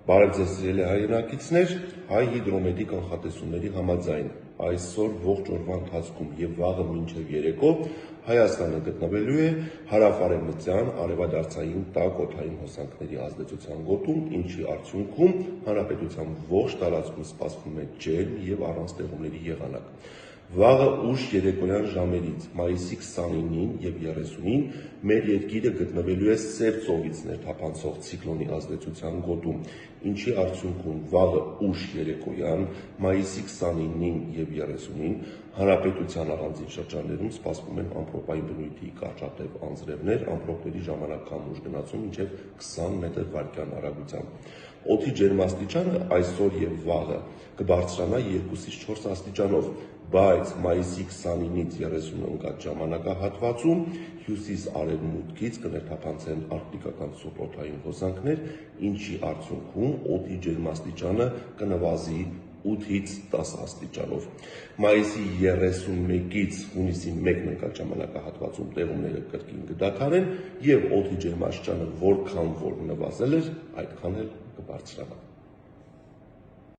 Բարև ձեզ սիրելի հայրենակիցներ, հայ հիդրոմետի կանխատեսումների համաձայն այսօր ողջ օրվա ընթացքում եւ վաղը մինչեւ երեկո Հայաստանը գտնվելու է հարավարևմտյան արևադարձային տաք օդային հոսանքների ազդեցության գոտում, ինչի արդյունքում հանրապետության ողջ տարածքում սպասվում է ջերմ եւ առանց տեղումների եղանակ։ Վաղը ուշ երեկոյան ժամերից մայիսի 29-ին եւ 30-ին մեր երկիրը գտնվելու է սև ծովից ներթափանցող ցիկլոնի ազդեցության գոտում, ինչի արդյունքում վաղը ուշ երեկոյան մայիսի 29-ին եւ 30-ին հանրապետության առանձին շրջաններում սպասվում են ամպրոպային բնույթի կարճատև անձրևներ, ամպրոպների ժամանակահատված ուժ գնացում մինչեւ 20 մետր/վայրկյան արագությամբ։ Օդի ջերմաստիճանը այսօր եւ վաղը կբարձրանա 2-ից 4 աստիճանով, բայց մայիսի 29-ից 30-ը ընկած ժամանակահատվածում հյուսիս-արևմուտքից կներթափանցեն արկտիկական ցուրտ օդային հոսանքներ, ինչի արդյունքում օդի ջերմաստիճանը կնվազի 8-ից 10 աստիճանով։ Մայիսի 31-ից հունիսի 1-ն ընկած ժամանակահատվածում տեղումները կրկին կդադարեն եւ օդի ջերմաստիճանը որքան որ նվազել էր, այդքան էլ կբարձրանա։